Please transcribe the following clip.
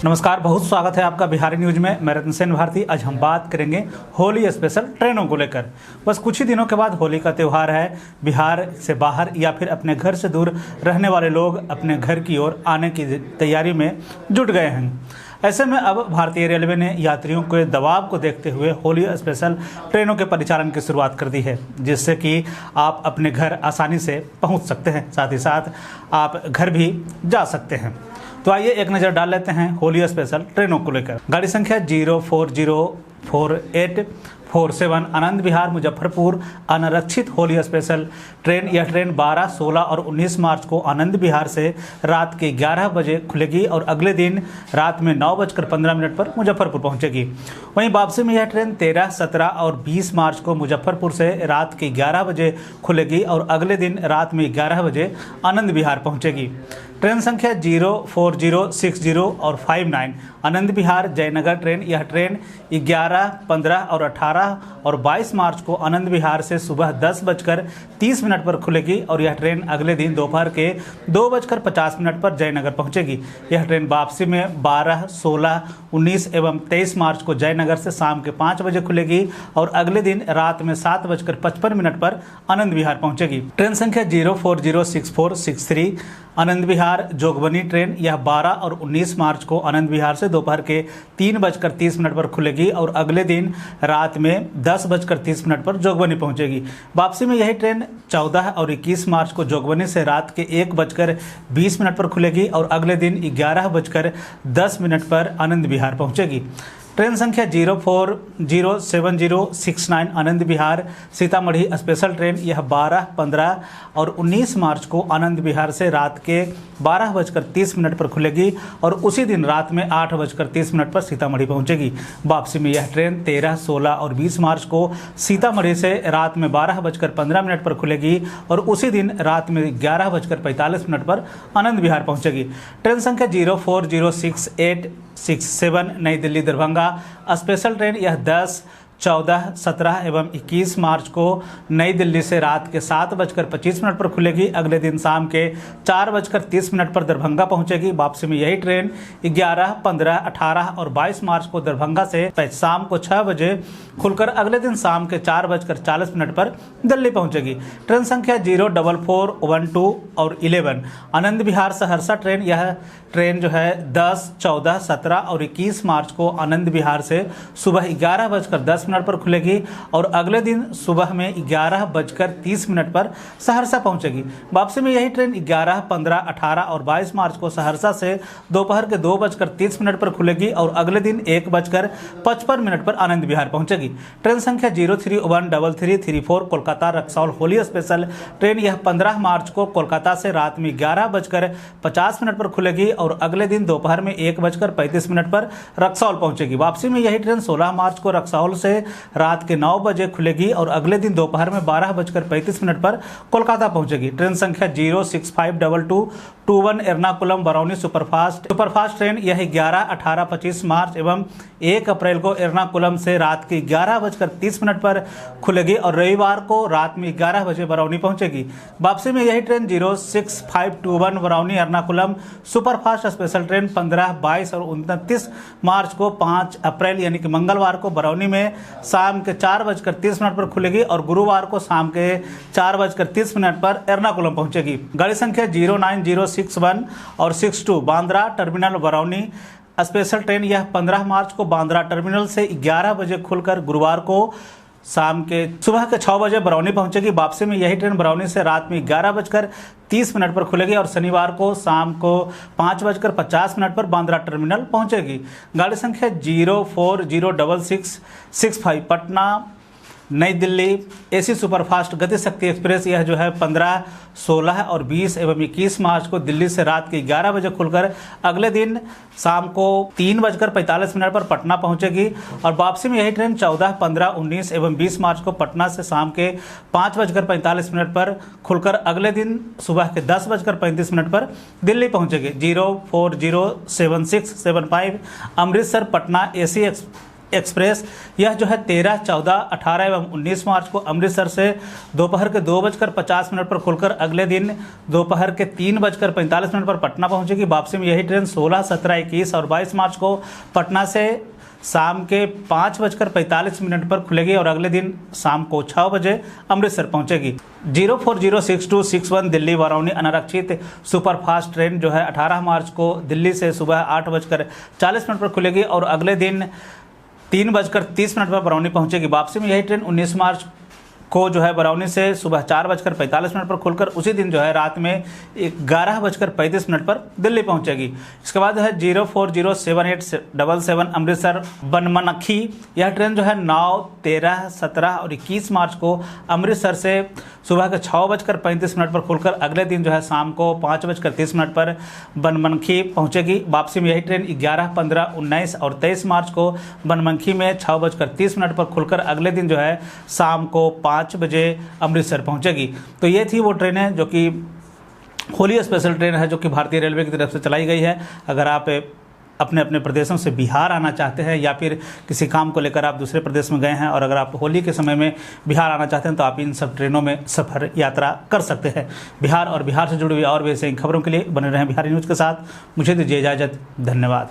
नमस्कार, बहुत स्वागत है आपका बिहारी न्यूज में। मैं रतन सेन भारती। आज हम बात करेंगे होली स्पेशल ट्रेनों को लेकर। बस कुछ ही दिनों के बाद होली का त्यौहार है। बिहार से बाहर या फिर अपने घर से दूर रहने वाले लोग अपने घर की ओर आने की तैयारी में जुट गए हैं। ऐसे में अब भारतीय रेलवे ने यात्रियों के दबाव को देखते हुए होली स्पेशल ट्रेनों के परिचालन की शुरुआत कर दी है, जिससे कि आप अपने घर आसानी से पहुंच सकते हैं, साथ ही साथ आप घर भी जा सकते हैं। तो आइए एक नज़र डाल लेते हैं होली स्पेशल ट्रेनों को लेकर। गाड़ी संख्या 0404847 आनंद विहार मुजफ्फरपुर अनारक्षित होली स्पेशल ट्रेन। यह ट्रेन 12, 16 और 19 मार्च को आनंद विहार से रात के 11 बजे खुलेगी और अगले दिन रात में 9:15 पर मुजफ्फरपुर पहुंचेगी। वहीं वापसी में यह ट्रेन 13, 17 और 20 मार्च को मुजफ्फरपुर से रात के 11 बजे खुलेगी और अगले दिन रात में 11 बजे आनंद विहार पहुंचेगी। ट्रेन संख्या 04060 और 59 आनंद विहार जयनगर ट्रेन। यह ट्रेन 11, 15 और 18 और 22 मार्च को आनंद विहार से सुबह 10:30 पर खुलेगी और यह ट्रेन अगले दिन दोपहर के 2:50 पर जयनगर पहुंचेगी। यह ट्रेन वापसी में 12, 16, 19 एवं 23 मार्च को जयनगर से शाम के 5 बजे खुलेगी और अगले दिन रात में 7:55 पर आनंद विहार पहुंचेगी। ट्रेन संख्या 0406463 आनंद विहार जोगबनी ट्रेन। यह 12 और 19 मार्च को आनंद विहार से दोपहर के 3:30 पर खुलेगी और अगले दिन रात में 10:30 पर जोगबनी पहुंचेगी। वापसी में यही ट्रेन 14 और 21 मार्च को जोगबनी से रात के 1:20 पर खुलेगी और अगले दिन 11:10 पर आनंद विहार पहुंचेगी। ट्रेन संख्या 0407069 आनंद विहार सीतामढ़ी स्पेशल ट्रेन। यह 12, 15 और 19 मार्च को आनंद विहार से रात के 12:30 पर खुलेगी और उसी दिन रात में 8:30 पर सीतामढ़ी पहुंचेगी। वापसी में यह ट्रेन 13, 16 और 20 मार्च को सीतामढ़ी से रात में 12:15 पर खुलेगी और उसी दिन रात में 11:45 पर आनंद विहार पहुंचेगी। ट्रेन संख्या 0406867 नई दिल्ली दरभंगा स्पेशल ट्रेन। यह 10, 14, 17 एवं 21 मार्च को नई दिल्ली से रात के 7:25 पर खुलेगी। अगले दिन शाम के 4:30 पर दरभंगा पहुंचेगी। वापसी में यही ट्रेन 11, 15, 18 और 22 मार्च को दरभंगा से शाम को 6 बजे खुलकर अगले दिन शाम के 4:40 पर दिल्ली पहुंचेगी। ट्रेन संख्या 04412 और 11 आनंद विहार सहरसा ट्रेन। यह ट्रेन जो है 10, 14, 17 और 21 मार्च को आनंद विहार से सुबह 11:10 पर खुलेगी और अगले दिन सुबह में 11:30 पर सहरसा पहुंचेगी। वापसी में यही ट्रेन 11, 15, 18 और 22 मार्च को सहरसा से दोपहर के 2:30 पर खुलेगी और अगले दिन 1:55 पर आनंद विहार पहुंचेगी। ट्रेन संख्या 0313334 कोलकाता रक्सौल होली स्पेशल ट्रेन। यह 15 मार्च को कोलकाता से रात में 11:50 पर खुलेगी और अगले दिन दोपहर में 1:35 पर रक्सौल पहुंचेगी। वापसी में यही ट्रेन 16 मार्च को रक्सौल से रात के 9 बजे खुलेगी और अगले दिन दोपहर में 12:35 पर कोलकाता पहुंचेगी। ट्रेन संख्या 0652221 एर्नाकुलम बरौनी सुपरफास्ट ट्रेन। यह 11, 18, 25 मार्च एवं 1 अप्रैल को एर्नाकुलम से रात के 11:30 पर खुलेगी और रविवार को रात में 11 बजे बरौनी पहुंचेगी। वापसी में यही train 06521 Barauni Ernakulam superfast special train 15, 22 और 29 मार्च को 5 अप्रैल यानी कि मंगलवार को बरौनी में शाम के 4:30 पर खुलेगी और गुरुवार को शाम के 4:30 पर एर्नाकुलम पहुंचेगी। गाड़ी संख्या 09061 और 62 Bandra terminal Barauni special train. यह 15 मार्च को बांद्रा टर्मिनल से 11 बजे खुलकर गुरुवार को शाम के सुबह के 6 बजे बरौनी पहुंचेगी। वापसी में यही ट्रेन बरौनी से रात में 11:30 पर खुलेगी और शनिवार को शाम को 5:50 पर बांद्रा टर्मिनल पहुंचेगी। गाड़ी संख्या 0406665 पटना नई दिल्ली एसी सुपरफास्ट गति शक्ति एक्सप्रेस। यह जो है 15, 16 और 20 एवं 21 मार्च को दिल्ली से रात के 11 बजे खुलकर अगले दिन शाम को 3:45 पर पटना पहुंचेगी और वापसी में यही ट्रेन 14, 15, 19 एवं 20 मार्च को पटना से शाम के 5:45 पर खुलकर अगले दिन सुबह के 10:35 पर दिल्ली पहुंचेगी। 0407675 अमृतसर पटना एसी एक्सप्रेस, यह जो है 13, 14, 18 एवं 19 मार्च को अमृतसर से दोपहर के 2:50 पर खुलकर अगले दिन दोपहर के 3:45 पर पटना पहुंचेगी। वापसी में यही ट्रेन 16, 17, 21 और 22 मार्च को पटना से शाम के 5:45 पर खुलेगी और अगले दिन शाम को 6 बजे अमृतसर पहुंचेगी। 04062661 दिल्ली बरौनी अनारक्षित सुपरफास्ट ट्रेन जो है 18 मार्च को दिल्ली से सुबह 8:40 पर खुलेगी और अगले दिन 3:30 पर बरौनी पहुंचेगी। वापसी में यही ट्रेन 19 मार्च को जो है बरौनी से सुबह 4:45 पर खुलकर उसी दिन जो है रात में 11:35 पर दिल्ली पहुंचेगी। इसके बाद है 040787 अमृतसर बनमनखी, यह ट्रेन जो है 9, 13, 17 और 21 मार्च को अमृतसर से सुबह के 6:35 पर खुलकर अगले दिन जो है शाम को 5:30 पर बनमनखी पहुंचेगी। वापसी में यही ट्रेन 11, 15, 19 और 23 मार्च को बनमनखी में 6:30 पर खुलकर अगले दिन जो है शाम को 5 बजे अमृतसर पहुंचेगी। तो ये थी वो ट्रेनें जो कि होली स्पेशल ट्रेन है, जो कि भारतीय रेलवे की तरफ से चलाई गई है। अगर आप अपने अपने प्रदेशों से बिहार आना चाहते हैं या फिर किसी काम को लेकर आप दूसरे प्रदेश में गए हैं और अगर आप होली के समय में बिहार आना चाहते हैं तो आप इन सब ट्रेनों में सफ़र यात्रा कर सकते हैं। बिहार और बिहार से जुड़ी हुई और भी ऐसे खबरों के लिए बने रहें बिहारी न्यूज़ के साथ। मुझे दीजिए इजाज़त, धन्यवाद।